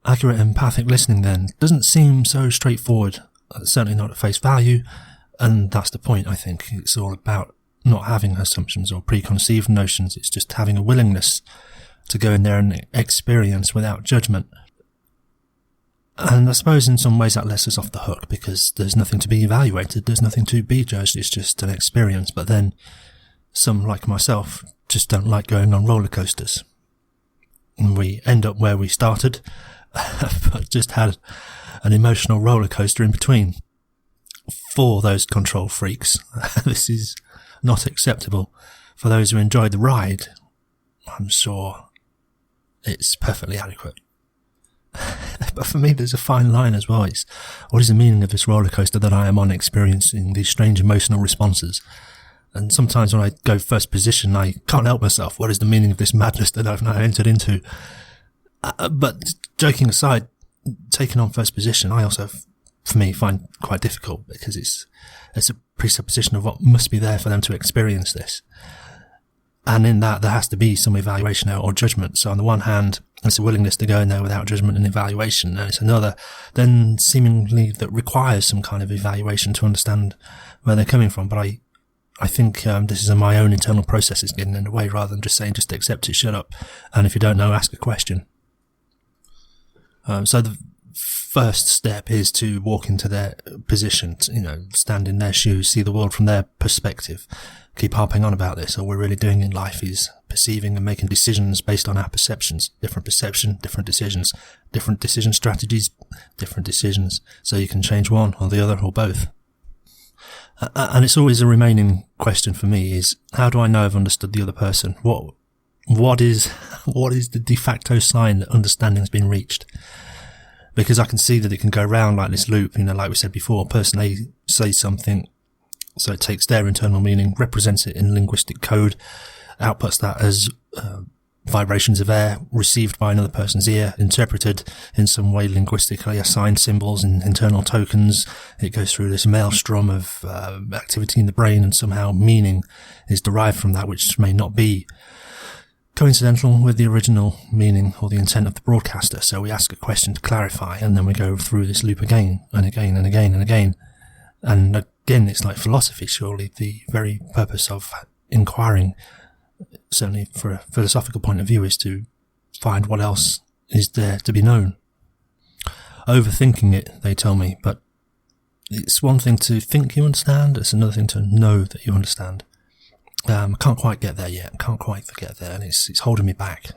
accurate empathic listening then doesn't seem so straightforward, certainly not at face value, and that's the point, I think. It's all about not having assumptions or preconceived notions. It's just having a willingness to go in there and experience without judgment. And I suppose in some ways that lets us off the hook, because there's nothing to be evaluated, there's nothing to be judged, it's just an experience. But then some, like myself, just don't like going on roller coasters. And we end up where we started, but just had an emotional roller coaster in between. For those control freaks, this is not acceptable. For those who enjoyed the ride, I'm sure it's perfectly adequate. But for me, there's a fine line as well. It's, what is the meaning of this roller coaster that I am on, experiencing these strange emotional responses? And sometimes when I go first position, I can't help myself. What is the meaning of this madness that I've now entered into? But joking aside, taking on first position, I also, for me, find quite difficult, because it's a presupposition of what must be there for them to experience this. And in that, there has to be some evaluation or judgment. So on the one hand, it's a willingness to go in there without judgment and evaluation. And it's another, then seemingly, that requires some kind of evaluation to understand where they're coming from. But I think this is my own internal processes getting in the way, rather than just saying, just accept it, shut up. And if you don't know, ask a question. So the first step is to walk into their position, stand in their shoes, see the world from their perspective. Keep harping on about this. All we're really doing in life is perceiving and making decisions based on our perceptions. Different perception, different decisions. Different decision strategies, different decisions. So you can change one or the other or both. And it's always a remaining question for me is, how do I know I've understood the other person? What is the de facto sign that understanding has been reached? Because I can see that it can go round like this loop, like we said before. Person A says something, so it takes their internal meaning, represents it in linguistic code, outputs that as vibrations of air received by another person's ear, interpreted in some way linguistically, assigned symbols and internal tokens. It goes through this maelstrom of activity in the brain, and somehow meaning is derived from that, which may not be coincidental with the original meaning or the intent of the broadcaster. So we ask a question to clarify, and then we go through this loop again and again and again and again. And again, it's like philosophy, surely. The very purpose of inquiring, certainly for a philosophical point of view, is to find what else is there to be known. Overthinking it, they tell me, but it's one thing to think you understand, it's another thing to know that you understand. I can't quite get there yet. I can't quite get there, and it's holding me back.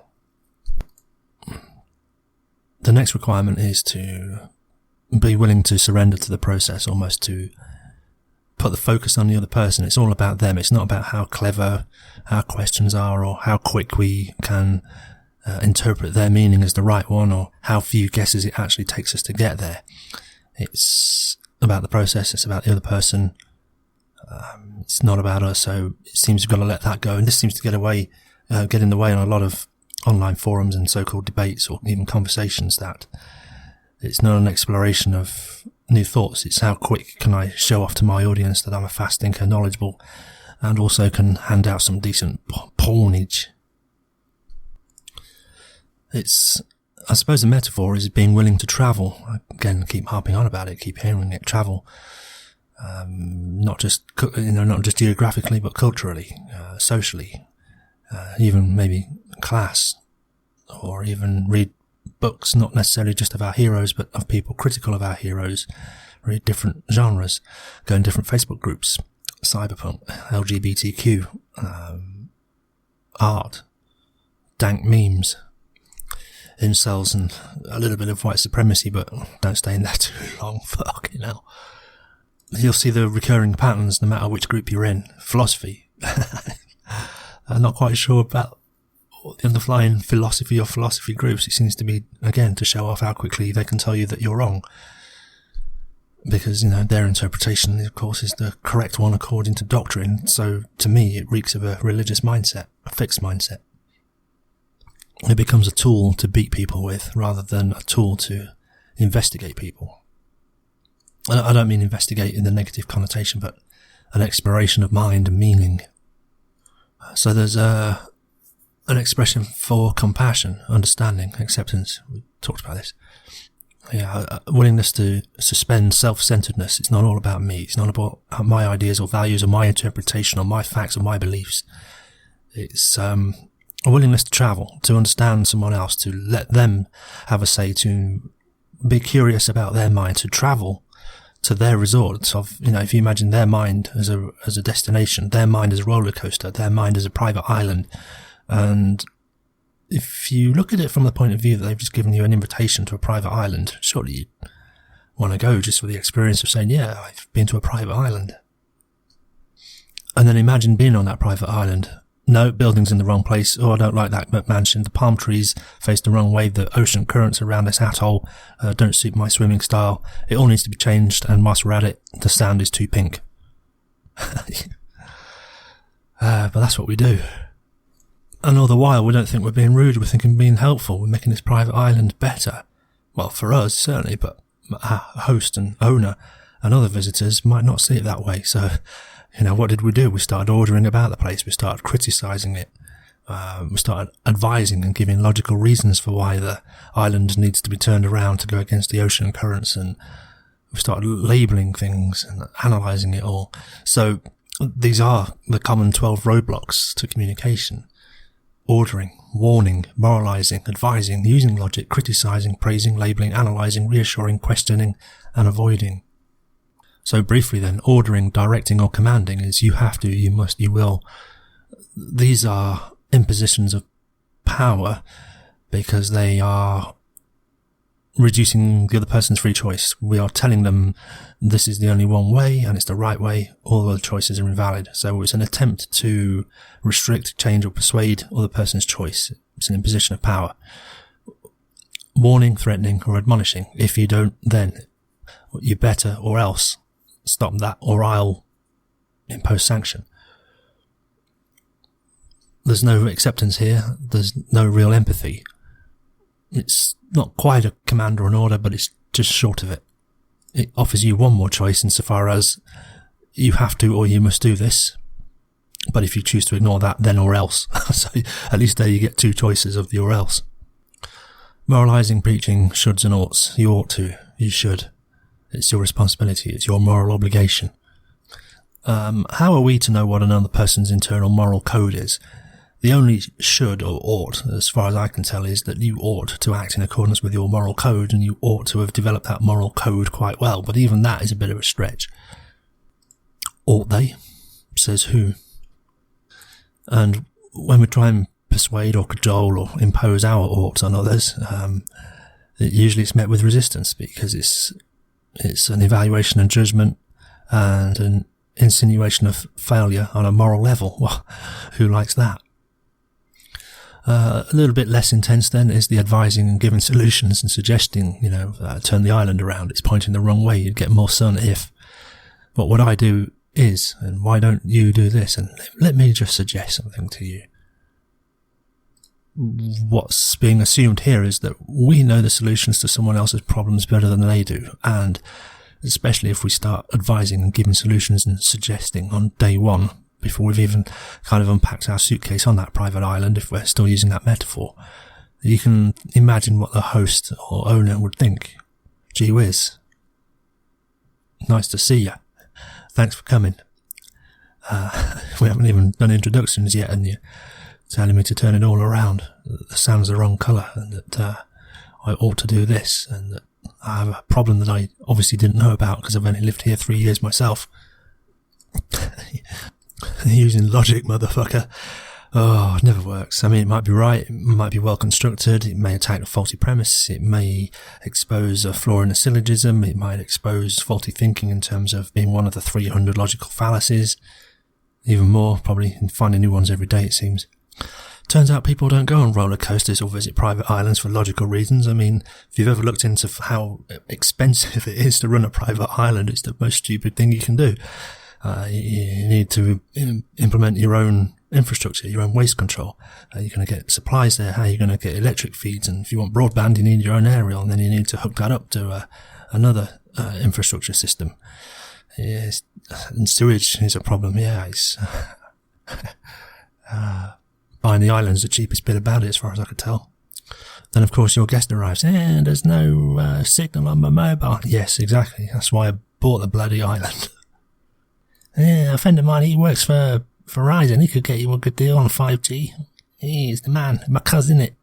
The next requirement is to be willing to surrender to the process, almost to put the focus on the other person. It's all about them. It's not about how clever our questions are, or how quick we can interpret their meaning as the right one, or how few guesses it actually takes us to get there. It's about the process. It's about the other person. It's not about us, so it seems we've got to let that go. And this seems to get in the way on a lot of online forums and so-called debates, or even conversations, that it's not an exploration of new thoughts. It's how quick can I show off to my audience that I'm a fast thinker, knowledgeable, and also can hand out some decent pornage. I suppose the metaphor is being willing to travel. Again, keep harping on about it, keep hearing it, travel. Not just geographically, but culturally, socially, even maybe class, or even read books, not necessarily just of our heroes, but of people critical of our heroes, read different genres, go in different Facebook groups, cyberpunk, LGBTQ, art, dank memes, incels, and a little bit of white supremacy, but don't stay in there too long, fucking hell. You'll see the recurring patterns no matter which group you're in. Philosophy. I'm not quite sure about the underlying philosophy or philosophy groups. It seems to be, again, to show off how quickly they can tell you that you're wrong. Because, their interpretation, of course, is the correct one according to doctrine. So, to me, it reeks of a religious mindset, a fixed mindset. It becomes a tool to beat people with, rather than a tool to investigate people. I don't mean investigate in the negative connotation, but an exploration of mind and meaning. So there's an expression for compassion, understanding, acceptance. We talked about this. Yeah, a willingness to suspend self-centeredness. It's not all about me. It's not about my ideas or values or my interpretation or my facts or my beliefs. It's a willingness to travel, to understand someone else, to let them have a say, to be curious about their mind, to travel to their resorts of, if you imagine their mind as a destination, their mind as a roller coaster, their mind as a private island. And if you look at it from the point of view that they've just given you an invitation to a private island, surely you want to go just for the experience of saying, yeah, I've been to a private island. And then imagine being on that private island. No, building's in the wrong place. Oh, I don't like that mansion. The palm trees face the wrong way. The ocean currents around this atoll don't suit my swimming style. It all needs to be changed. And whilst we're at it, the sand is too pink. But that's what we do. And all the while, we don't think we're being rude. We're thinking being helpful. We're making this private island better. Well, for us, certainly, but our host and owner and other visitors might not see it that way. So, what did we do? We started ordering about the place. We started criticising it. We started advising and giving logical reasons for why the island needs to be turned around to go against the ocean currents. And we started labelling things and analysing it all. So these are the common 12 roadblocks to communication. Ordering, warning, moralising, advising, using logic, criticising, praising, labelling, analysing, reassuring, questioning, and avoiding. So briefly then, ordering, directing or commanding is you have to, you must, you will. These are impositions of power because they are reducing the other person's free choice. We are telling them this is the only one way and it's the right way. All other choices are invalid. So it's an attempt to restrict, change or persuade other person's choice. It's an imposition of power. Warning, threatening or admonishing. If you don't, then you better or else stop that or I'll impose sanction. There's no acceptance here. There's no real empathy. It's not quite a command or an order, but it's just short of it. It offers you one more choice insofar as you have to or you must do this. But if you choose to ignore that, then or else. So at least there you get two choices of the or else. Moralising, preaching, shoulds and oughts. You ought to. You should. It's your responsibility. It's your moral obligation. How are we to know what another person's internal moral code is? The only should or ought, as far as I can tell, is that you ought to act in accordance with your moral code and you ought to have developed that moral code quite well. But even that is a bit of a stretch. Ought they? Says who? And when we try and persuade or cajole or impose our oughts on others, usually it's met with resistance because it's an evaluation and judgment and an insinuation of failure on a moral level. Well, who likes that? A little bit less intense then is the advising and giving solutions and suggesting, turn the island around. It's pointing the wrong way. You'd get more sun if. But what I do is, and why don't you do this? And let me just suggest something to you. What's being assumed here is that we know the solutions to someone else's problems better than they do. And especially if we start advising and giving solutions and suggesting on day one, before we've even kind of unpacked our suitcase on that private island, if we're still using that metaphor, you can imagine what the host or owner would think. Gee whiz. Nice to see you. Thanks for coming. We haven't even done introductions yet and you're telling me to turn it all around. The sand's the wrong colour and that I ought to do this and that I have a problem that I obviously didn't know about because I've only lived here 3 years myself. Using logic, motherfucker. Oh, it never works. I mean, it might be right, it might be well constructed, it may attack a faulty premise, it may expose a flaw in a syllogism, it might expose faulty thinking in terms of being one of the 300 logical fallacies. Even more, probably, and finding new ones every day, it seems. Turns out people don't go on roller coasters or visit private islands for logical reasons. I mean, if you've ever looked into how expensive it is to run a private island, it's the most stupid thing you can do. You need to implement your own infrastructure, your own waste control. You're going to get supplies there. How are you going to get electric feeds? And if you want broadband, you need your own aerial, and then you need to hook that up to another infrastructure system. And sewage is a problem. Yeah, it's Buying the island's the cheapest bit about it, as far as I could tell. Then, of course, your guest arrives. There's no signal on my mobile. Yes, exactly. That's why I bought the bloody island. A friend of mine, he works for Verizon. He could get you a good deal on 5G. He's the man. My cousin, it.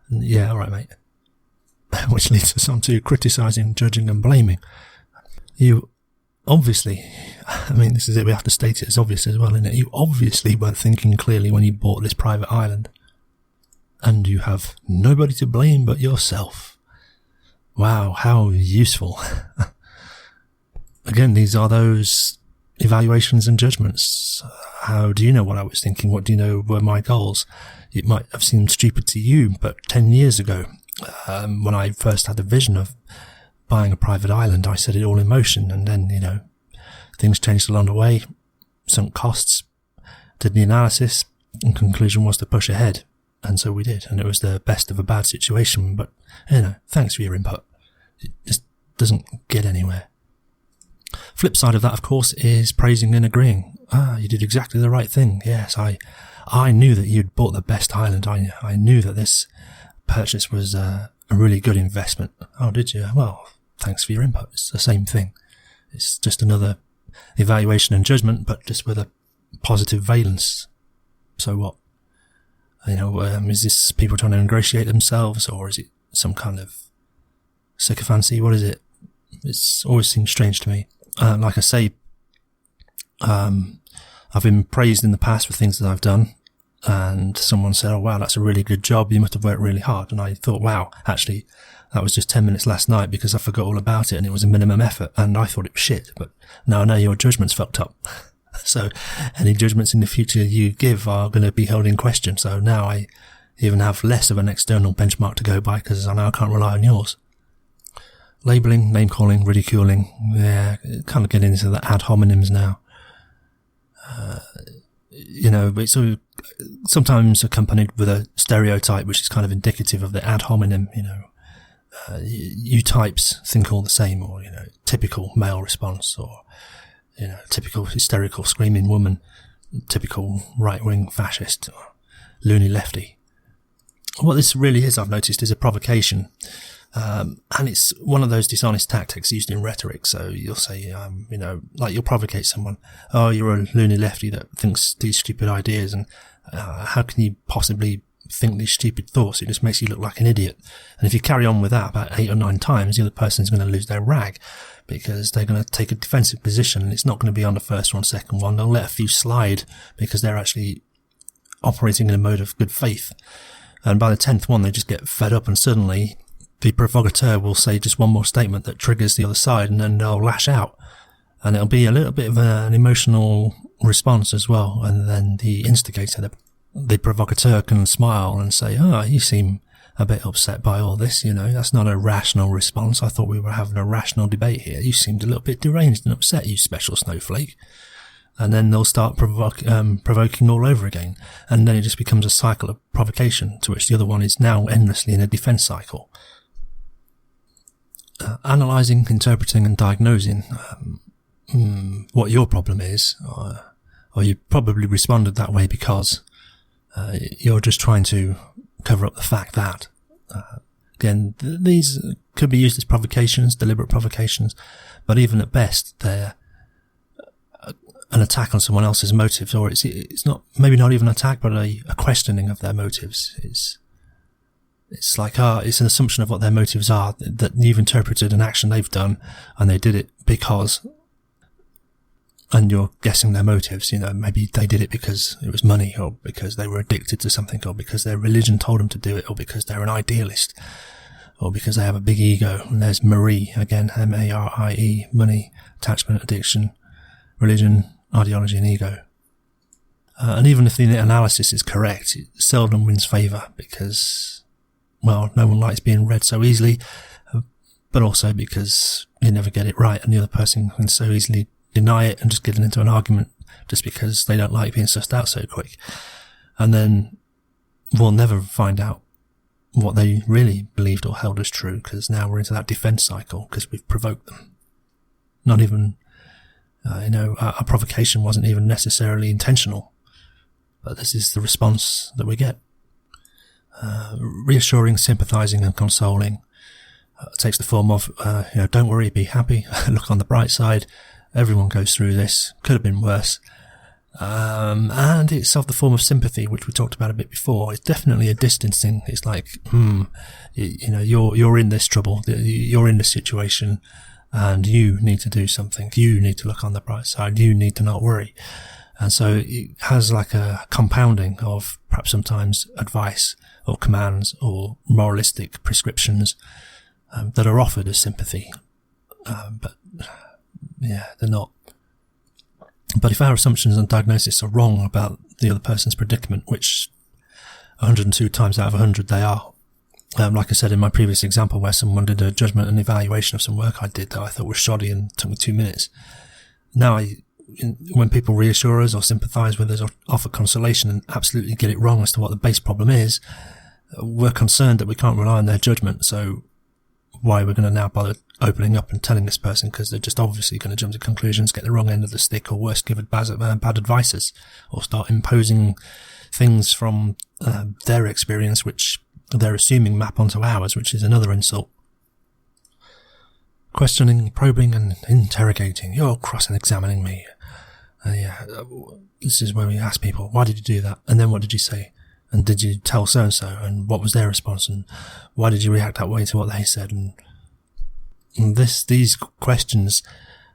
Yeah, all right, mate. Which leads us on to criticising, judging and blaming. You obviously, I mean, this is it, we have to state it as obvious as well, isn't it? You obviously weren't thinking clearly when you bought this private island. And you have nobody to blame but yourself. Wow, how useful. Again, these are those evaluations and judgments. How do you know what I was thinking? What do you know were my goals? It might have seemed stupid to you, but 10 years ago, when I first had the vision of buying a private island, I set it all in motion, and then, things changed along the way, sunk costs, did the analysis, and conclusion was to push ahead. And so we did, and it was the best of a bad situation, but, thanks for your input. It just doesn't get anywhere. Flip side of that, of course, is praising and agreeing. You did exactly the right thing. Yes, I knew that you'd bought the best island. I knew that this purchase was a really good investment. Oh, did you? Well, thanks for your input. It's the same thing. It's just another evaluation and judgment, but just with a positive valence. So what? Is this people trying to ingratiate themselves, or is it some kind of sycophancy? What is it? It's always seemed strange to me. Like I say, I've been praised in the past for things that I've done, and someone said, "Oh wow, that's a really good job. You must have worked really hard." And I thought, wow, actually, that was just 10 minutes last night because I forgot all about it, and it was a minimum effort, and I thought it was shit. But now I know your judgment's fucked up. So any judgments in the future you give are going to be held in question. So now I even have less of an external benchmark to go by because I know I can't rely on yours. Labelling, name-calling, ridiculing, kind of getting into the ad hominems now. It's sometimes accompanied with a stereotype which is kind of indicative of the ad hominem, you types think all the same, or, typical male response, or, typical hysterical screaming woman, typical right-wing fascist, or loony lefty. What this really is, I've noticed, is a provocation. And it's one of those dishonest tactics used in rhetoric. So you'll say, like you'll provocate someone. Oh, you're a loony lefty that thinks these stupid ideas, and how can you possibly think these stupid thoughts? It just makes you look like an idiot. And if you carry on with that about 8 or 9 times, the other person's going to lose their rag because they're going to take a defensive position, and it's not going to be on the first one, second one. They'll let a few slide because they're actually operating in a mode of good faith. And by the 10th one, they just get fed up, and suddenly the provocateur will say just one more statement that triggers the other side, and then they'll lash out. And it'll be a little bit of an emotional response as well. And then the instigator, the provocateur, can smile and say, "Oh, you seem a bit upset by all this, that's not a rational response. I thought we were having a rational debate here. You seemed a little bit deranged and upset, you special snowflake." And then they'll start provoking all over again. And then it just becomes a cycle of provocation, to which the other one is now endlessly in a defense cycle. Analysing, interpreting and diagnosing what your problem is, or you probably responded that way because you're just trying to cover up the fact that, again, these could be used as provocations, deliberate provocations, but even at best, they're an attack on someone else's motives, or it's not, maybe not even an attack, but a questioning of their motives. It's like, it's an assumption of what their motives are, that you've interpreted an action they've done, and they did it because, and you're guessing their motives. Maybe they did it because it was money, or because they were addicted to something, or because their religion told them to do it, or because they're an idealist, or because they have a big ego. And there's Marie, again, M-A-R-I-E, money, attachment, addiction, religion, ideology and ego. And even if the analysis is correct, it seldom wins favour because, well, no one likes being read so easily, but also because you never get it right, and the other person can so easily deny it and just get into an argument just because they don't like being sussed out so quick. And then we'll never find out what they really believed or held as true, because now we're into that defence cycle because we've provoked them. Not even, our provocation wasn't even necessarily intentional. But this is the response that we get. Reassuring, sympathising and consoling takes the form of, don't worry, be happy, look on the bright side, everyone goes through this, could have been worse. And it's of the form of sympathy, which we talked about a bit before. It's definitely a distancing. It's like, you're in this trouble, you're in this situation, and you need to do something. You need to look on the bright side. You need to not worry. And so it has like a compounding of perhaps sometimes advice or commands or moralistic prescriptions that are offered as sympathy. But they're not. But if our assumptions and diagnosis are wrong about the other person's predicament, which 102 times out of 100 they are, like I said in my previous example where someone did a judgment and evaluation of some work I did that I thought was shoddy and took me 2 minutes. Now when people reassure us or sympathise with us or offer consolation and absolutely get it wrong as to what the base problem is, we're concerned that we can't rely on their judgment. So why we're going to now bother opening up and telling this person, because they're just obviously going to jump to conclusions, get the wrong end of the stick, or worse, give bad advices, or start imposing things from their experience which they're assuming map onto ours, which is another insult. Questioning, probing and interrogating. You're cross-examining me. This is where we ask people, why did you do that? And then what did you say? And did you tell so-and-so? And what was their response? And why did you react that way to what they said? And these questions,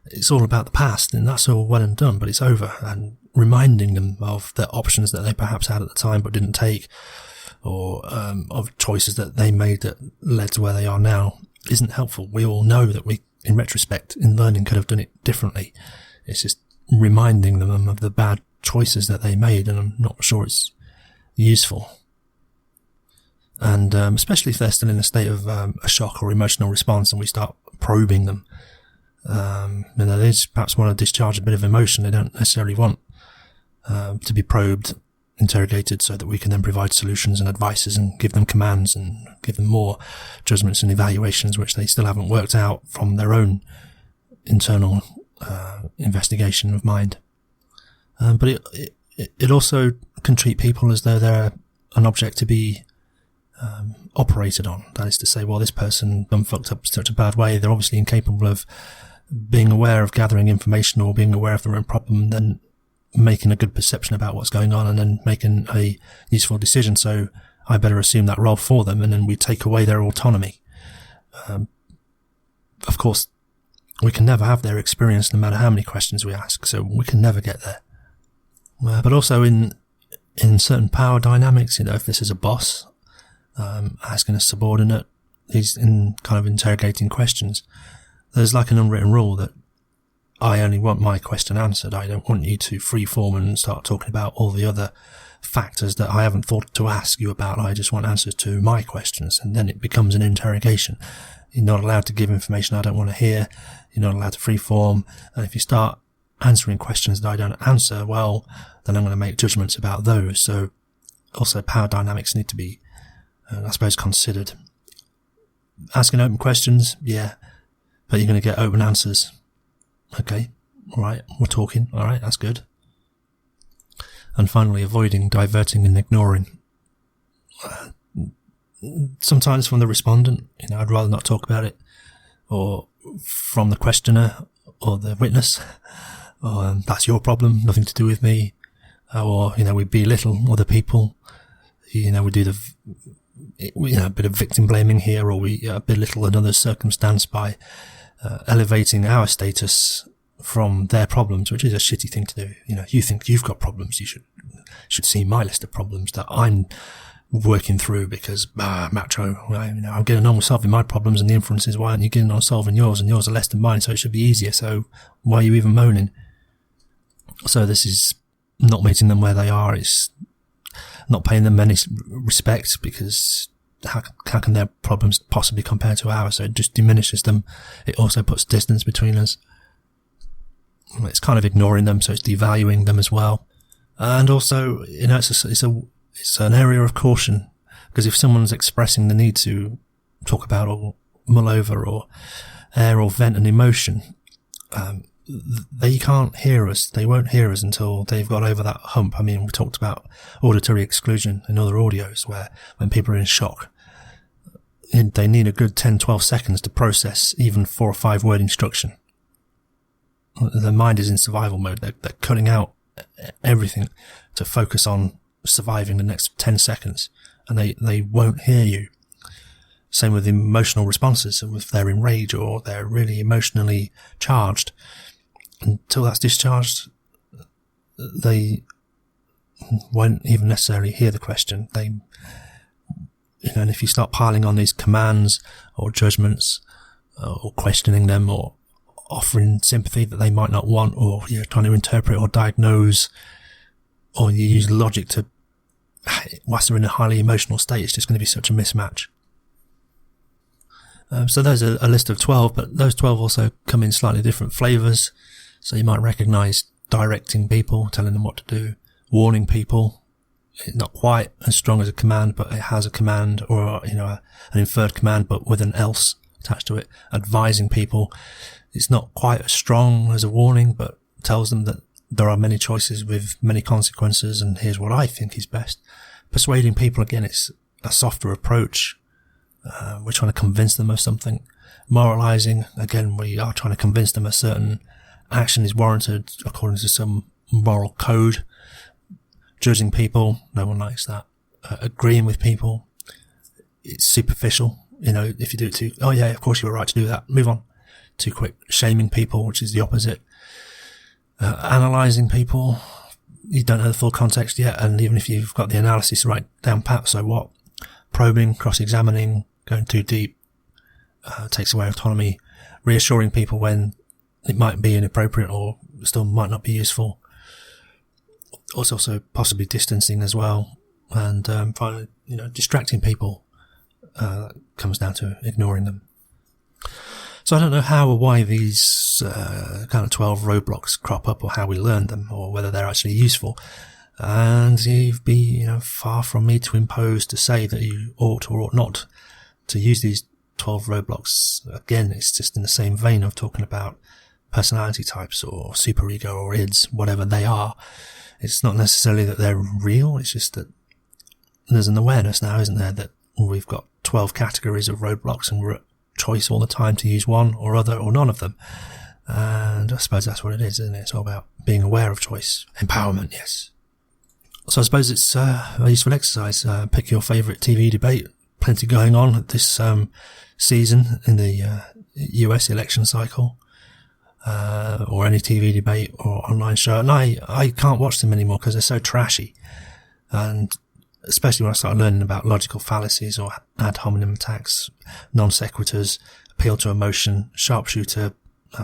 it's all about the past, and that's all well and done, but it's over. And reminding them of the options that they perhaps had at the time but didn't take, or of choices that they made that led to where they are now, isn't helpful. We all know that we, in retrospect, in learning, could have done it differently. It's just reminding them of the bad choices that they made, and I'm not sure it's useful. And especially if they're still in a state of a shock or emotional response, and we start probing them, they just perhaps want to discharge a bit of emotion. They don't necessarily want to be probed, interrogated, so that we can then provide solutions and advices and give them commands and give them more judgments and evaluations which they still haven't worked out from their own internal investigation of mind. But it also can treat people as though they're an object to be operated on. That is to say, well, this person done fucked up in such a bad way, they're obviously incapable of being aware of gathering information or being aware of their own problem, then making a good perception about what's going on and then making a useful decision. So I better assume that role for them, and then we take away their autonomy. Of course, we can never have their experience no matter how many questions we ask, so we can never get there. But also in certain power dynamics, if this is a boss asking a subordinate, he's in kind of interrogating questions, there's like an unwritten rule that I only want my question answered. I don't want you to freeform and start talking about all the other factors that I haven't thought to ask you about. I just want answers to my questions, and then it becomes an interrogation. You're not allowed to give information I don't want to hear. You're not allowed to freeform. And if you start answering questions that I don't answer, well, then I'm going to make judgments about those. So also power dynamics need to be, I suppose, considered. Asking open questions, yeah, but you're going to get open answers. Okay, all right, we're talking. All right, that's good. And finally, avoiding, diverting and ignoring. Sometimes from the respondent, I'd rather not talk about it, or from the questioner or the witness, or that's your problem, nothing to do with me, or we belittle other people, we do a bit of victim blaming here, or we belittle another circumstance by elevating our status from their problems, which is a shitty thing to do. You think you've got problems, you should see my list of problems that I'm working through, because macho, I'm getting on with solving my problems, and the inference is, why aren't you getting on solving yours, and yours are less than mine, so it should be easier, so why are you even moaning? So this is not meeting them where they are. It's not paying them any respect, because how can their problems possibly compare to ours? So it just diminishes them. It also puts distance between us. It's kind of ignoring them, so it's devaluing them as well. And also, it's an area of caution, because if someone's expressing the need to talk about or mull over or air or vent an emotion, they can't hear us. They won't hear us until they've got over that hump. I mean, we talked about auditory exclusion in other audios where when people are in shock, they need a good 10, 12 seconds to process even 4 or 5 word instruction. Their mind is in survival mode. They're cutting out everything to focus on surviving the next 10 seconds, and they won't hear you. Same with emotional responses. If they're in rage or they're really emotionally charged, until that's discharged, they won't even necessarily hear the question. And if you start piling on these commands or judgments or questioning them or offering sympathy that they might not want, or you're trying to interpret or diagnose, or you use logic to, whilst they're in a highly emotional state, it's just going to be such a mismatch. So there's a list of 12, but those 12 also come in slightly different flavours. So you might recognise directing people, telling them what to do, warning people. It's not quite as strong as a command, but it has a command, or an inferred command, but with an else attached to it. Advising people, it's not quite as strong as a warning, but tells them that there are many choices with many consequences, and here's what I think is best. Persuading people, again, it's a softer approach. We're trying to convince them of something. Moralizing, again, we are trying to convince them a certain action is warranted according to some moral code. Judging people, no one likes that. Agreeing with people, it's superficial. If you do it too, oh yeah, of course you were right to do that, move on. Too quick. Shaming people, which is the opposite. Analysing people, you don't know the full context yet, and even if you've got the analysis right down pat, so what? Probing, cross-examining, going too deep, takes away autonomy. Reassuring people when it might be inappropriate or still might not be useful. Also possibly distancing as well, and finally, distracting people comes down to ignoring them. So I don't know how or why these kind of 12 roadblocks crop up, or how we learn them, or whether they're actually useful. And it'd be far from me to impose to say that you ought or ought not to use these 12 roadblocks. Again, it's just in the same vein of talking about personality types or superego or ids, whatever they are. It's not necessarily that they're real, it's just that there's an awareness now, isn't there, that we've got 12 categories of roadblocks and we're at choice all the time to use one or other or none of them. And I suppose that's what it is, isn't it? It's all about being aware of choice. Empowerment, yes. So I suppose it's a useful exercise. Pick your favourite TV debate. Plenty going on this season in the US election cycle. Or any TV debate or online show. And I can't watch them anymore because they're so trashy. And especially when I started learning about logical fallacies or ad hominem attacks, non sequiturs, appeal to emotion, sharpshooter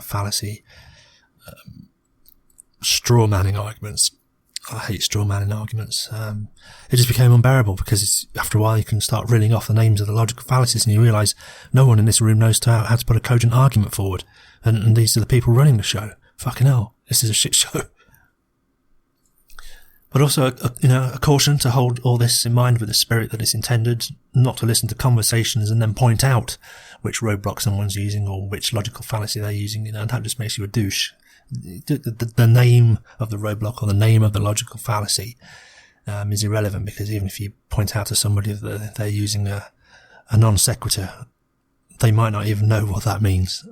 fallacy, straw manning arguments. I hate straw manning arguments. It just became unbearable because after a while you can start reeling off the names of the logical fallacies and you realise no one in this room knows how to put a cogent argument forward. And these are the people running the show. Fucking hell, this is a shit show. But also, a caution to hold all this in mind with the spirit that it's intended, not to listen to conversations and then point out which roadblock someone's using or which logical fallacy they're using. That just makes you a douche. The name of the roadblock or the name of the logical fallacy is irrelevant, because even if you point out to somebody that they're using a non sequitur, they might not even know what that means.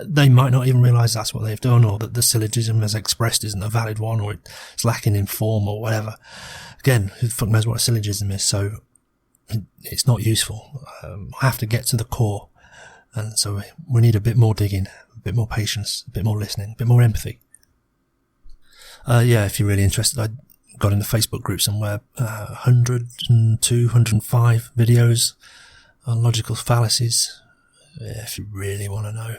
They might not even realise that's what they've done, or that the syllogism as expressed isn't a valid one, or it's lacking in form or whatever. Again, who the fuck knows what a syllogism is, so it's not useful. I have to get to the core, and so we need a bit more digging, a bit more patience, a bit more listening, a bit more empathy. If you're really interested, I got in the Facebook group somewhere, 102, 105 videos on logical fallacies, if you really want to know.